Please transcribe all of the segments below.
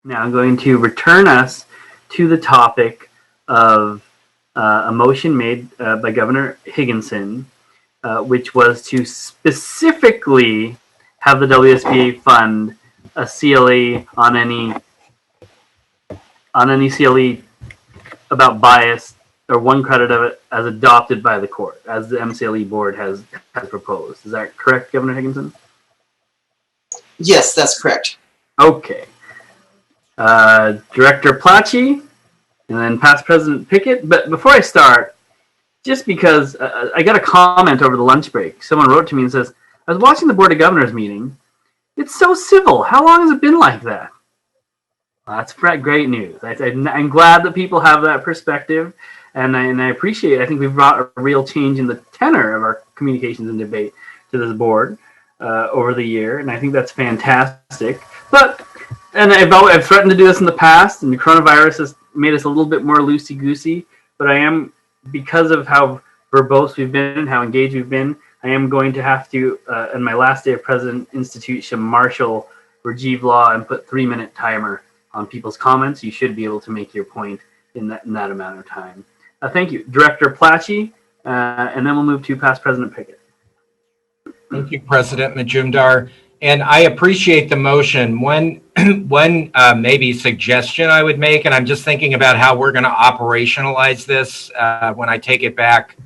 Now going to return us to the topic of a motion made by Governor Higginson, which was to specifically have the WSBA fund a CLE on any CLE about bias or one credit of it as adopted by the court, as the MCLE board has proposed. Is that correct, Governor Higginson? Yes, that's correct. Okay. Director Plachy, and then past President Pickett. But before I start, just because I got a comment over the lunch break. Someone wrote to me and says, I was watching the Board of Governors meeting. It's so civil. How long has it been like that? Well, that's great news. I'm glad that people have that perspective, and I appreciate it. I think we've brought a real change in the tenor of our communications and debate to this board over the year, and I think that's fantastic. And I've threatened to do this in the past, and the coronavirus has made us a little bit more loosey-goosey, but I am, because of how verbose we've been and how engaged we've been, I am going to have to, in my last day of president, institute some martial Rajiv law and put 3-minute timer on people's comments. You should be able to make your point in that amount of time. Thank you. Director Plachy, and then we'll move to past President Pickett. Thank you, President Majumdar. And I appreciate the motion. One maybe suggestion I would make, and I'm just thinking about how we're going to operationalize this when I take it back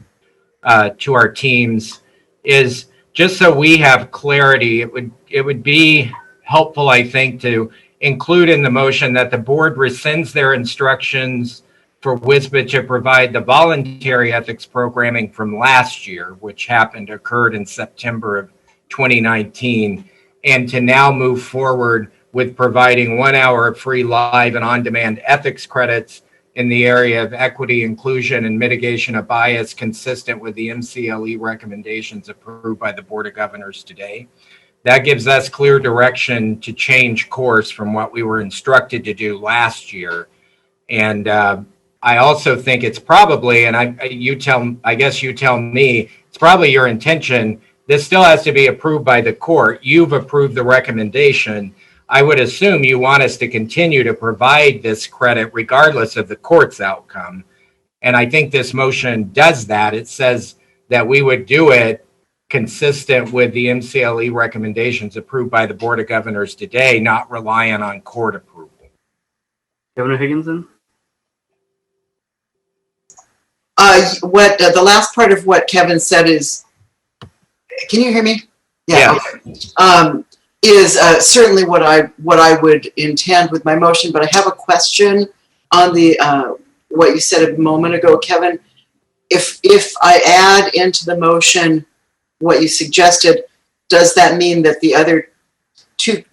to our teams, is just so we have clarity. It would be helpful, I think, to include in the motion that the board rescinds their instructions for WSBA to provide the voluntary ethics programming from last year, which occurred in September of 2019. And to now move forward with providing 1 hour of free live and on-demand ethics credits in the area of equity, inclusion, and mitigation of bias consistent with the MCLE recommendations approved by the Board of Governors today. That gives us clear direction to change course from what we were instructed to do last year. And I also think it's probably, and I guess you tell me, it's probably your intention. This still has to be approved by the court. You've approved the recommendation. I would assume you want us to continue to provide this credit regardless of the court's outcome. And I think this motion does that. It says that we would do it consistent with the MCLE recommendations approved by the Board of Governors today, not reliant on court approval. Governor Higginson? The last part of what Kevin said is, can you hear me? Yeah. Okay. Is certainly what I would intend with my motion, but I have a question on the what you said a moment ago, Kevin. If I add into the motion what you suggested, does that mean that the other two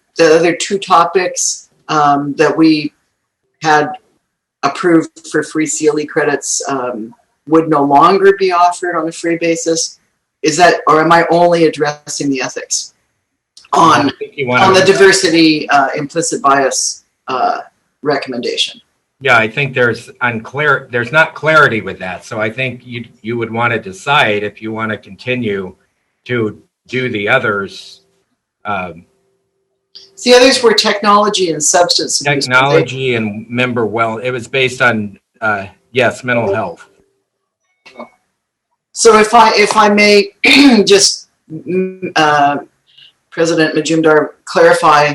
topics that we had approved for free CLE credits would no longer be offered on a free basis? Is that, or am I only addressing the ethics on the diversity implicit bias recommendation? Yeah, I think there's not clarity with that. So I think you would want to decide if you want to continue to do the others. The others were technology and substance abuse. Technology and it was based on mental health. So if I may just, President Majumdar, clarify,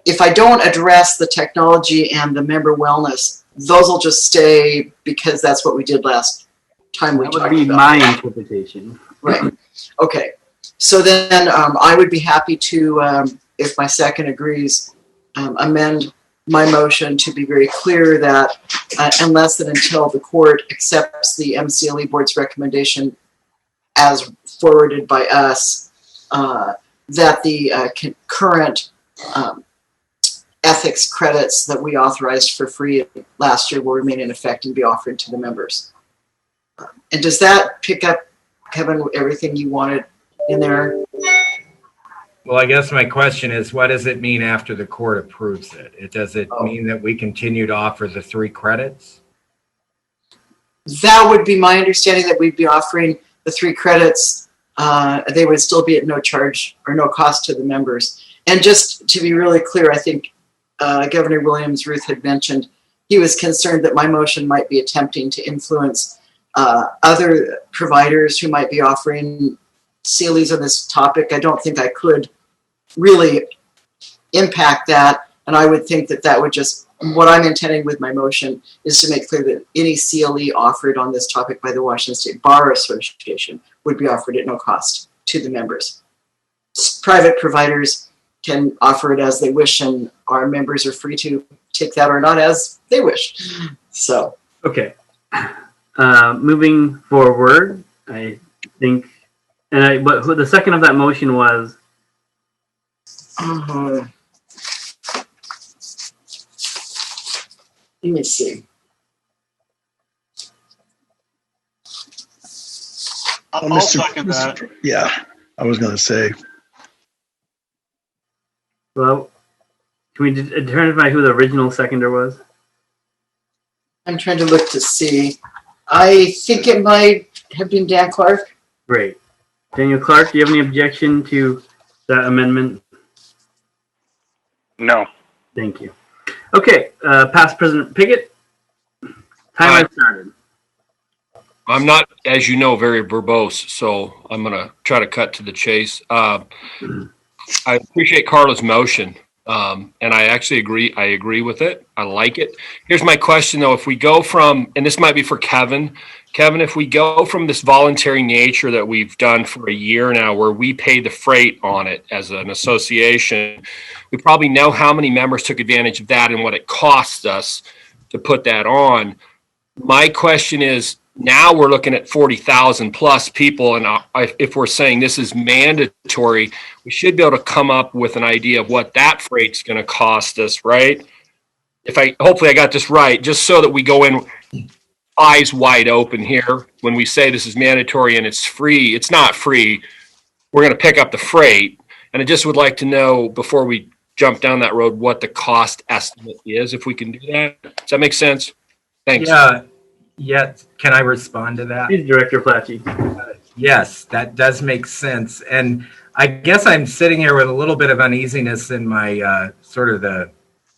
if I don't address the technology and the member wellness, those will just stay because that's what we did last time we talked about. That would be my interpretation. Right. Okay. So then I would be happy to, if my second agrees, amend my motion to be very clear that unless and until the court accepts the MCLE board's recommendation as forwarded by us, that the current ethics credits that we authorized for free last year will remain in effect and be offered to the members. And does that pick up, Kevin, everything you wanted in there? Well, I guess my question is, what does it mean after the court approves it? Does it mean that we continue to offer the 3 credits? That would be my understanding, that we'd be offering the 3 credits. They would still be at no charge or no cost to the members. And just to be really clear, I think Governor Williams, Ruth had mentioned, he was concerned that my motion might be attempting to influence other providers who might be offering CLEs on this topic. I don't think I could really impact that, and I would think that that would just, what I'm intending with my motion is to make clear that any CLE offered on this topic by the Washington State Bar Association would be offered at no cost to the members. Private providers can offer it as they wish, and our members are free to take that or not as they wish. So, okay. Moving forward, I think, but the second of that motion was. Let me see. I'll second that. Yeah, I was going to say. Well, can we determine who the original seconder was? I'm trying to look to see. I think it might have been Dan Clark. Great. Daniel Clark, do you have any objection to that amendment? No. Thank you. Okay, past President Pickett. Time has started. I'm not, as you know, very verbose, so I'm going to try to cut to the chase. I appreciate Carla's motion, and I actually agree. I agree with it. I like it. Here's my question, though. If we go from, and this might be for Kevin, if we go from this voluntary nature that we've done for a year now, where we pay the freight on it as an association, we probably know how many members took advantage of that and what it cost us to put that on. My question is, now we're looking at 40,000 plus people, and if we're saying this is mandatory, we should be able to come up with an idea of what that freight's going to cost us, right? Hopefully I got this right, just so that we go in eyes wide open here when we say this is mandatory and it's free. It's not free. We're going to pick up the freight, and I just would like to know before we jump down that road what the cost estimate is, if we can do that. Does that make sense? Thanks. Yeah. Can I respond to that? Please, Director Flatchy. Yes, that does make sense. And I guess I'm sitting here with a little bit of uneasiness in my a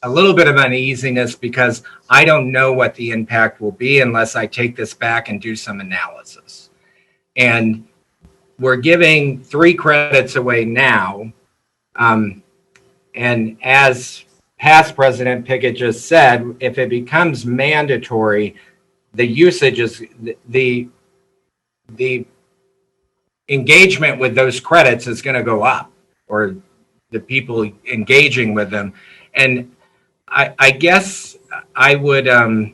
little bit of uneasiness because I don't know what the impact will be unless I take this back and do some analysis. And we're giving 3 credits away now. And as past President Pickett just said, if it becomes mandatory, the usage is the engagement with those credits is going to go up, or the people engaging with them. And I guess I would, I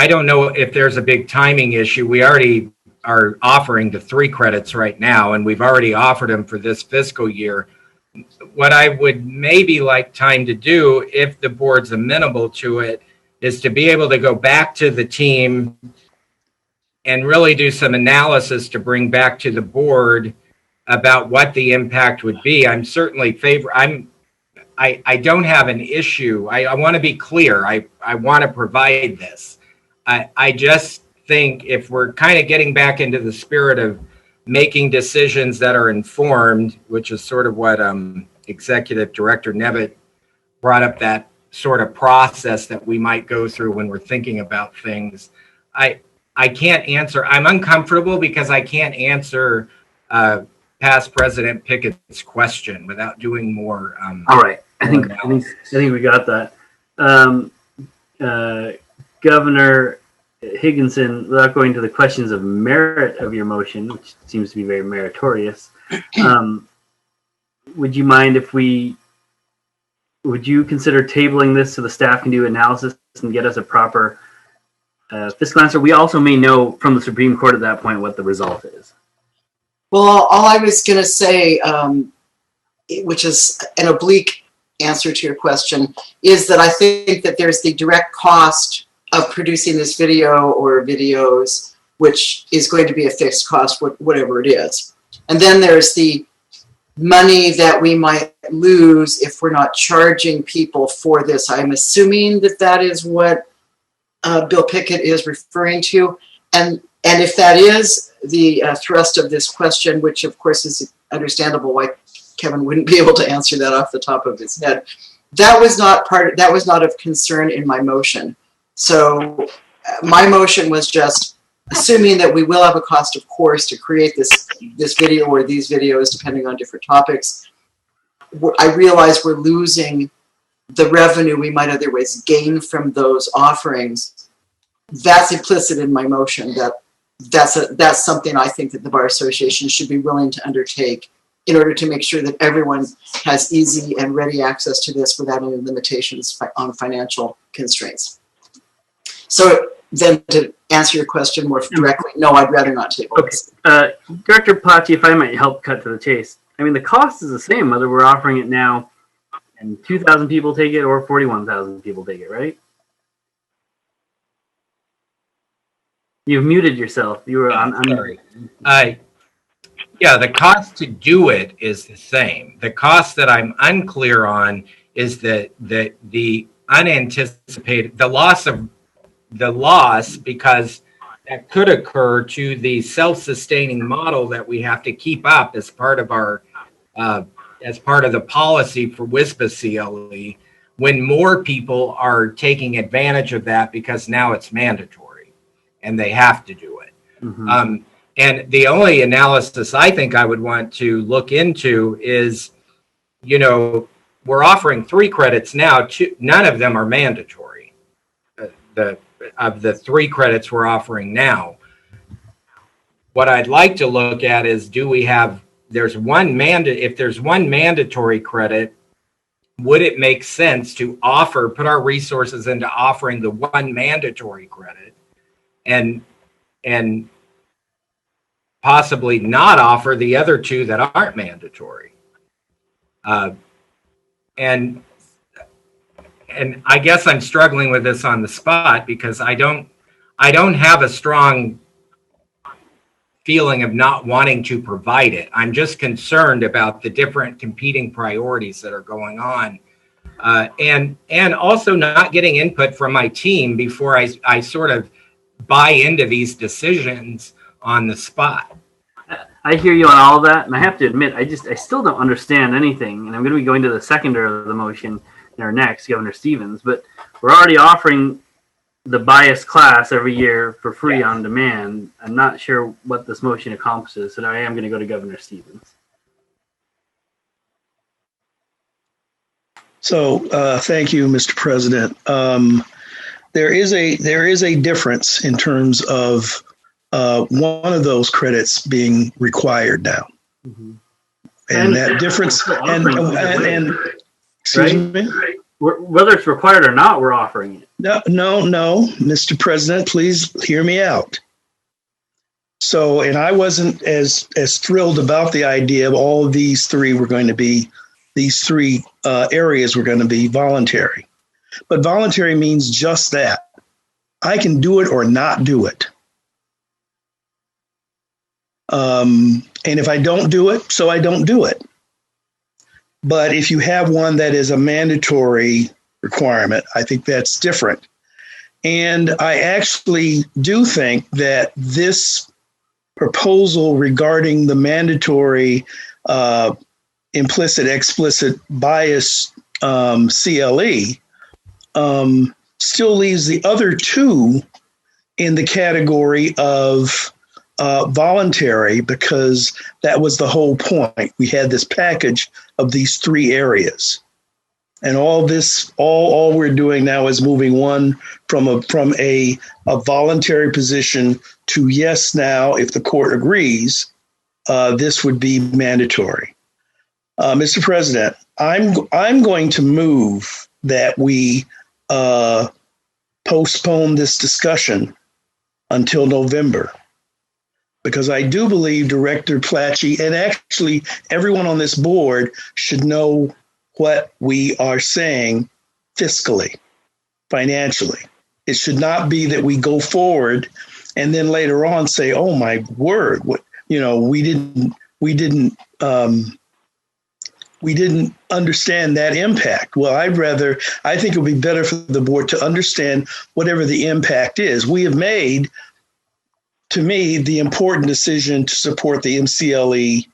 don't know if there's a big timing issue. We already are offering the 3 credits right now, and we've already offered them for this fiscal year. What I would maybe like time to do, if the board's amenable to it, is to be able to go back to the team and really do some analysis to bring back to the board about what the impact would be. I'm certainly I don't have an issue. I want to be clear. I want to provide this. I just think if we're kind of getting back into the spirit of making decisions that are informed, which is sort of what Executive Director Nevitt brought up, that sort of process that we might go through when we're thinking about things. I can't answer. I'm uncomfortable because I can't answer past President Pickett's question without doing more. All right. I think we got that. Governor Higginson, without going to the questions of merit of your motion, which seems to be very meritorious, would you mind would you consider tabling this so the staff can do analysis and get us a proper fiscal answer? We also may know from the Supreme Court at that point what the result is. Well, all I was going to say, which is an oblique answer to your question, is that I think that there's the direct cost of producing this video or videos, which is going to be a fixed cost, whatever it is. And then there's the money that we might lose if we're not charging people for this. I'm assuming that that is what Bill Pickett is referring to. And if that is the thrust of this question, which of course is understandable why Kevin wouldn't be able to answer that off the top of his head. That was not of concern in my motion. So my motion was just assuming that we will have a cost of course to create this video or these videos, depending on different topics. I realize we're losing the revenue we might otherwise gain from those offerings. That's implicit in my motion. That's something I think that the Bar Association should be willing to undertake in order to make sure that everyone has easy and ready access to this without any limitations on financial constraints. So then to answer your question more directly, no, I'd rather not table this. Director Pachi, if I might help cut to the chase. I mean, the cost is the same whether we're offering it now and 2,000 people take it or 41,000 people take it, right? You've muted yourself. You were on. Sorry. Yeah, the cost to do it is the same. The cost that I'm unclear on is that the unanticipated, the loss because that could occur to the self-sustaining model that we have to keep up as part of our as part of the policy for WISPA CLE, when more people are taking advantage of that because now it's mandatory and they have to do it. Mm-hmm. And the only analysis I think I would want to look into is, we're offering 3 credits now. None of them are mandatory. Of the 3 credits we're offering now, what I'd like to look at is, if there's one mandatory credit, would it make sense to put our resources into offering the one mandatory credit and possibly not offer the other 2 that aren't mandatory? And I guess I'm struggling with this on the spot because I don't have a strong feeling of not wanting to provide it. I'm just concerned about the different competing priorities that are going on, and also not getting input from my team before I sort of buy into these decisions on the spot. I hear you on all of that, and I have to admit, I still don't understand anything, and I'm going to be going to the seconder of the motion in our next, Governor Stevens, but we're already offering the bias class every year for free on demand. I'm not sure what this motion accomplishes, so I am going to go to Governor Stevens. So thank you, Mr. President. There is a difference in terms of one of those credits being required now. Mm-hmm. And that difference, and excuse me? Whether it's required or not, we're offering it. No, Mr. President, please hear me out. So, and I wasn't as thrilled about the idea of all of these 3 areas were going to be voluntary. But voluntary means just that. I can do it or not do it. And if I don't do it, so I don't do it. But if you have one that is a mandatory requirement, I think that's different. And I actually do think that this proposal regarding the mandatory implicit, explicit bias CLE still leaves the other 2 in the category of voluntary, because that was the whole point. We had this package of these 3 areas, and all we're doing now is moving one from a voluntary position to yes. Now, if the court agrees, this would be mandatory. Mr. President, I'm going to move that we postpone this discussion until November, because I do believe Director Platsche and actually everyone on this board should know what we are saying fiscally, financially. It should not be that we go forward and then later on say, "Oh my word, we didn't understand that impact." Well, I think it would be better for the board to understand whatever the impact is. We have made, to me, the important decision to support the MCLE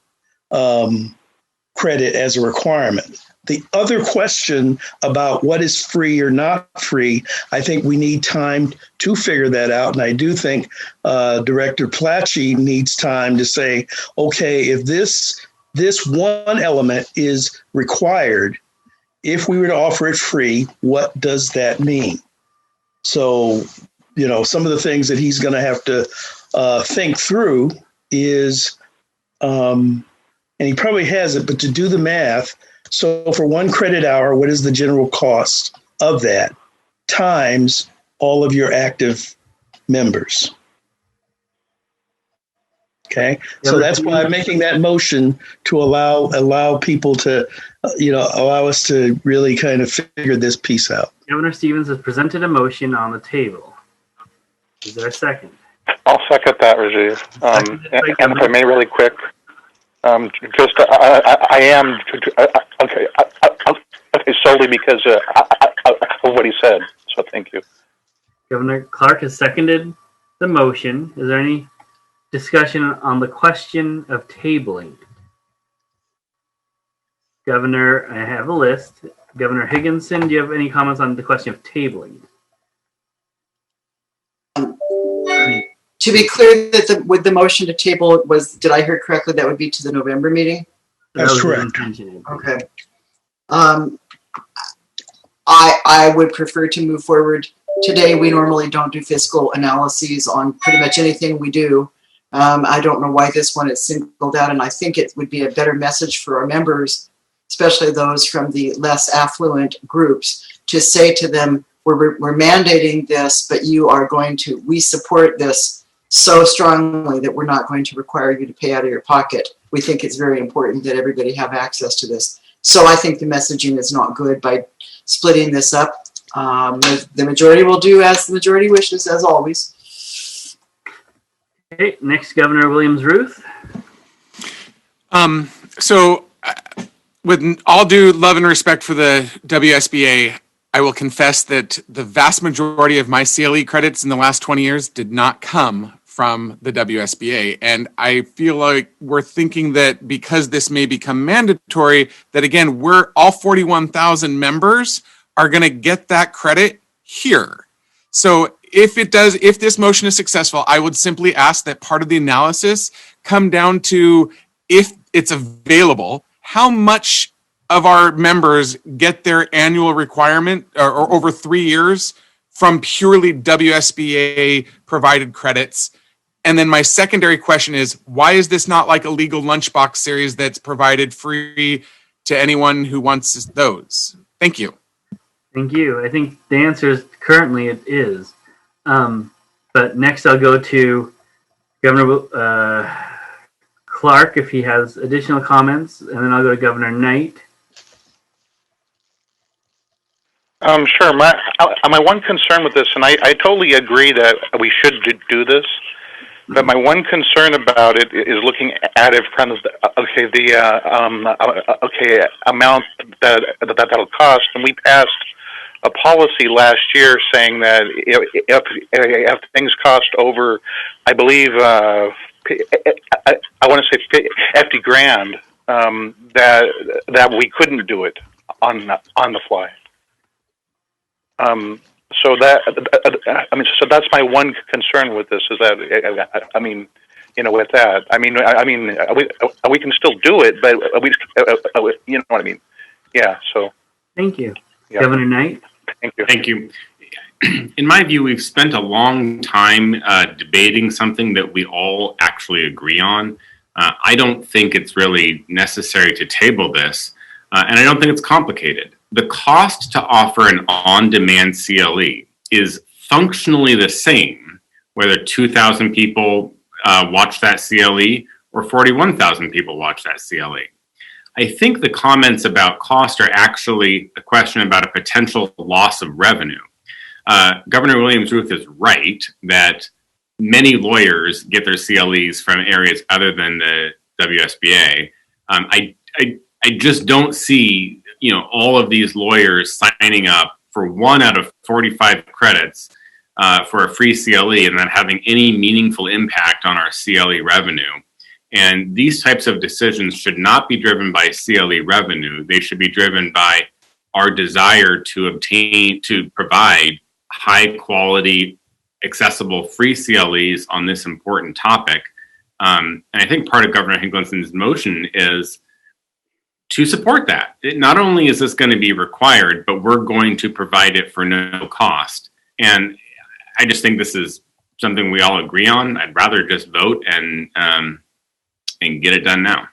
credit as a requirement. The other question about what is free or not free, I think we need time to figure that out. And I do think Director Platchey needs time to say, okay, if this one element is required, if we were to offer it free, what does that mean? So, some of the things that he's going to have to think through is, and he probably has it, but to do the math. So for 1 credit hour, what is the general cost of that times all of your active members? Okay, so that's why I'm making that motion to allow people to, allow us to really kind of figure this piece out. Governor Stevens has presented a motion on the table. Is there a second? I'll second that, Rajiv. And if I may, really quick, okay, solely because of what he said. So thank you. Governor Clark has seconded the motion. Is there any discussion on the question of tabling? Governor, I have a list. Governor Higginson, do you have any comments on the question of tabling? To be clear, that with the motion to table did I hear correctly? That would be to the November meeting. That's correct. Okay. I would prefer to move forward today. We normally don't do fiscal analyses on pretty much anything we do. I don't know why this one is singled out, and I think it would be a better message for our members, especially those from the less affluent groups, to say to them, we're mandating this, but we support this so strongly that we're not going to require you to pay out of your pocket. We think it's very important that everybody have access to this. So I think the messaging is not good by splitting this up. The majority will do as the majority wishes, as always. Okay, next, Governor Williams-Ruth. So with all due love and respect for the WSBA, I will confess that the vast majority of my CLE credits in the last 20 years did not come from the WSBA. And I feel like we're thinking that because this may become mandatory, that again, all 41,000 members are going to get that credit here. So if this motion is successful, I would simply ask that part of the analysis come down to, if it's available, how much of our members get their annual requirement or over 3 years from purely WSBA provided credits. And then my secondary question is, why is this not like a legal lunchbox series that's provided free to anyone who wants those? Thank you. Thank you. I think the answer is currently it is. But next I'll go to Governor Clark if he has additional comments, and then I'll go to Governor Knight. Sure. My one concern with this, and I totally agree that we should do this, but my one concern about it is looking at it from the amount that'll cost. And we passed a policy last year saying that if things cost over, I believe, I want to say 50 grand, that we couldn't do it on the fly. So that's my one concern with this, is that, with that, we can still do it, but you know what I mean? Yeah. So. Thank you. Yeah. Governor Knight. Thank you. Thank you. In my view, we've spent a long time debating something that we all actually agree on. I don't think it's really necessary to table this, and I don't think it's complicated. The cost to offer an on-demand CLE is functionally the same, whether 2,000 people watch that CLE or 41,000 people watch that CLE. I think the comments about cost are actually a question about a potential loss of revenue. Governor Williams-Ruth is right that many lawyers get their CLEs from areas other than the WSBA. I just don't see all of these lawyers signing up for 1 out of 45 credits for a free CLE and not having any meaningful impact on our CLE revenue. And these types of decisions should not be driven by CLE revenue. They should be driven by our desire to provide high quality, accessible, free CLEs on this important topic. And I think part of Governor Higginson's motion is to support that. Not only is this going to be required, but we're going to provide it for no cost. And I just think this is something we all agree on. I'd rather just vote and get it done now.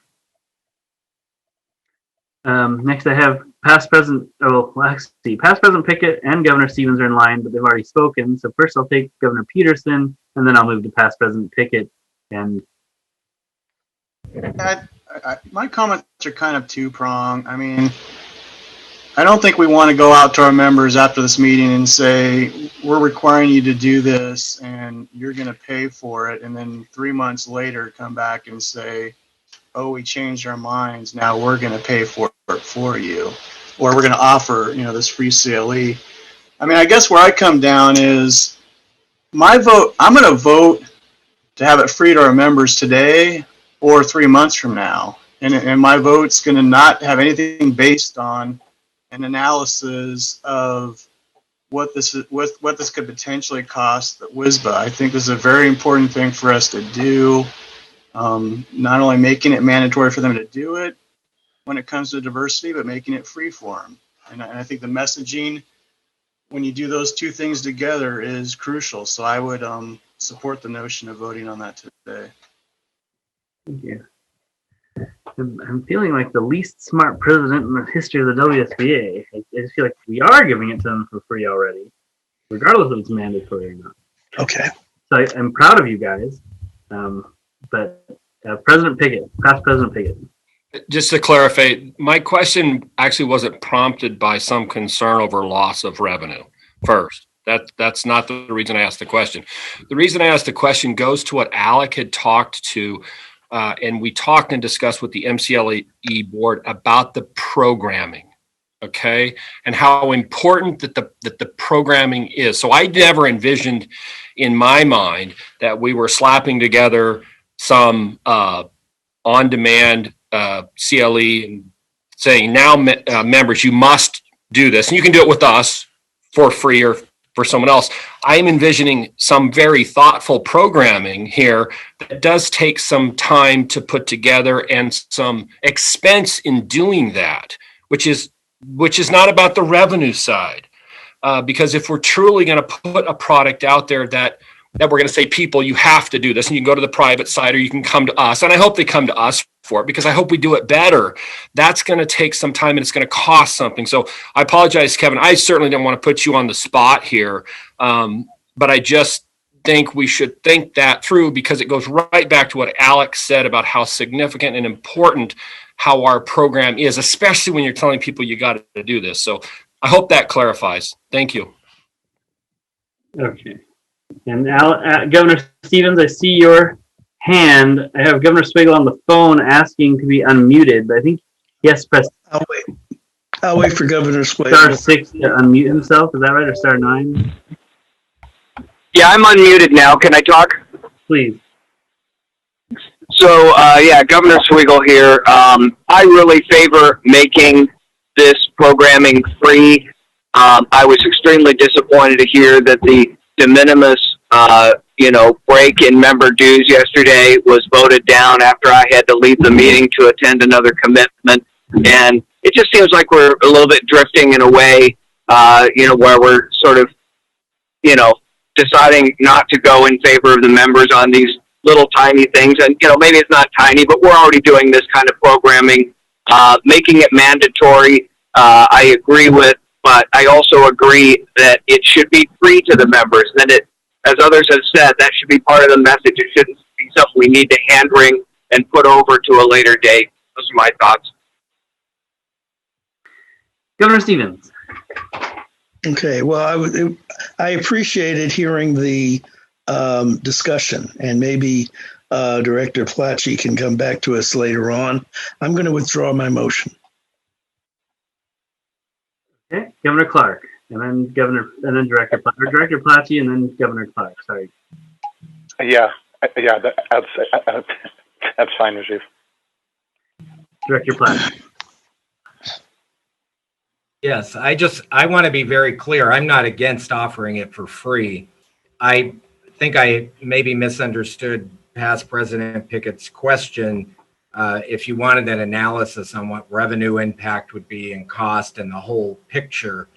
Next, I have past president Pickett and Governor Stevens are in line, but they've already spoken. So first, I'll take Governor Peterson, and then I'll move to past President Pickett. And my comments are kind of two-pronged. I mean, I don't think we want to go out to our members after this meeting and say, we're requiring you to do this and you're going to pay for it. And then 3 months later, come back and say, oh, we changed our minds. Now we're going to pay for it for you. Or we're going to offer, this free CLE. I mean, I guess where I come down is my vote, I'm going to vote to have it free to our members today or 3 months from now. And my vote's going to not have anything based on an analysis of what this could potentially cost the WSBA. I think this is a very important thing for us to do. Not only making it mandatory for them to do it when it comes to diversity, but making it free for them. And I think the messaging, when you do those two things together, is crucial. So I would support the notion of voting on that today. thank you. I'm feeling like the least smart president in the history of the WSBA. I just feel like we are giving it to them for free already, regardless if it's mandatory or not. Okay. So I'm proud of you guys. But President Pickett, past President Pickett. Just to clarify, my question actually wasn't prompted by some concern over loss of revenue first. That's not the reason I asked the question. The reason I asked the question goes to what Alec had talked to, and we talked and discussed with the MCLE board about the programming, okay, and how important that the programming is. So I never envisioned in my mind that we were slapping together some on-demand CLE and saying, now members, you must do this. And you can do it with us for free or for someone else. I'm envisioning some very thoughtful programming here that does take some time to put together and some expense in doing that, which is not about the revenue side. Because if we're truly going to put a product out there that we're going to say, people, you have to do this, and you can go to the private side or you can come to us. And I hope they come to us for it because I hope we do it better. That's going to take some time and it's going to cost something. So I apologize, Kevin. I certainly don't want to put you on the spot here. But I just think we should think that through because it goes right back to what Alex said about how significant and important how our program is, especially when you're telling people you got to do this. So I hope that clarifies. Thank you. Okay. And Governor Stevens, I see your hand. I have Governor Swiggle on the phone asking to be unmuted, but I think he has to press I'll wait for Governor Swiggle. star 6 to unmute himself. Is that right? Or star 9? Yeah, I'm unmuted now. Can I talk? Please. So, Governor Swiggle here. I really favor making this programming free. I was extremely disappointed to hear that the de minimis, break in member dues yesterday was voted down after I had to leave the meeting to attend another commitment. And it just seems like we're a little bit drifting in a way, where we're sort of, deciding not to go in favor of the members on these little tiny things. And, maybe it's not tiny, but we're already doing this kind of programming, making it mandatory. I agree with, but I also agree that it should be free to the members. And it, as others have said, that should be part of the message. It shouldn't be something we need to hand wring and put over to a later date. Those are my thoughts. Governor Stevens. Okay, well, I appreciated hearing the discussion, and maybe Director Placci can come back to us later on. I'm going to withdraw my motion. Okay, Governor Clark, and then Director Placci, and then Governor Clark. Sorry. That's fine, Rajiv. Director Platt. Yes, I want to be very clear. I'm not against offering it for free. I think I maybe misunderstood past President Pickett's question. If you wanted an analysis on what revenue impact would be and cost and the whole picture,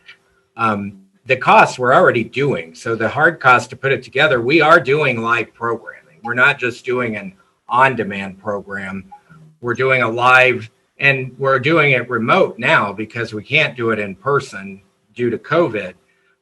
the costs we're already doing. So the hard cost to put it together, we are doing live programming. We're not just doing an on-demand program. We're doing a live, and we're doing it remote now because we can't do it in person due to COVID.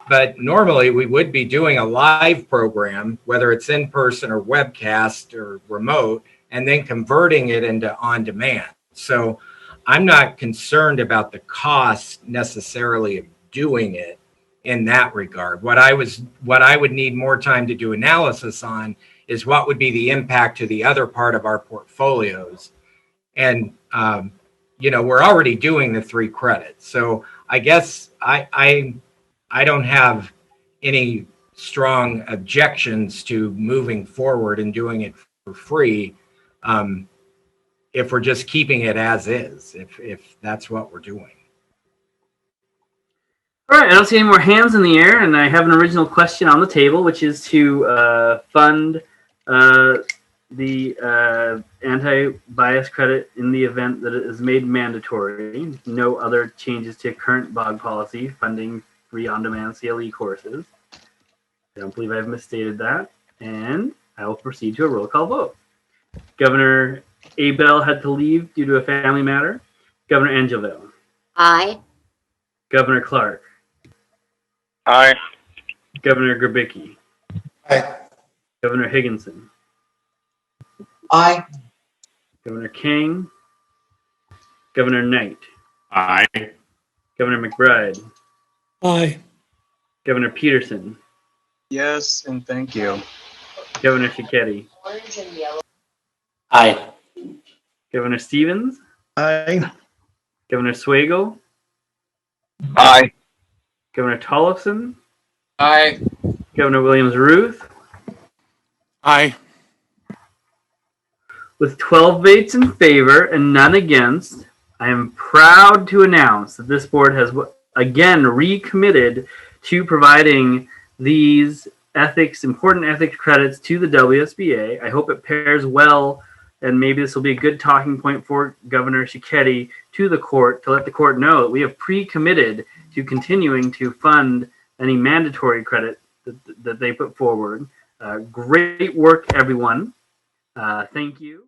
But normally we would be doing a live program, whether it's in person or webcast or remote, and then converting it into on demand. So I'm not concerned about the cost necessarily of doing it in that regard. What I would need more time to do analysis on is what would be the impact to the other part of our portfolios. And, we're already doing the 3 credits. So I guess I don't have any strong objections to moving forward and doing it for free. If we're just keeping it as is, if that's what we're doing. All right, I don't see any more hands in the air, and I have an original question on the table, which is to fund the anti-bias credit in the event that it is made mandatory. No other changes to current BOG policy, funding free on-demand CLE courses. I don't believe I've misstated that, and I will proceed to a roll call vote. Governor Abel had to leave due to a family matter. Governor Angelville. Aye. Governor Clark. Aye. Governor Grabicki. Aye. Governor Higginson. Aye. Governor King. Governor Knight. Aye. Governor McBride. Aye. Governor Peterson. Yes, and thank you. Governor Schicchetti. Aye. Governor Stevens. Aye. Governor Swagel. Aye. Governor Tollefson. Aye. Governor Williams-Ruth. Aye. With 12 votes in favor and none against, I am proud to announce that this board has again recommitted to providing these important ethics credits to the WSBA. I hope it pairs well, and maybe this will be a good talking point for Governor Schicchetti to the court to let the court know that we have pre-committed to continuing to fund any mandatory credit that they put forward. Great work, everyone. Thank you.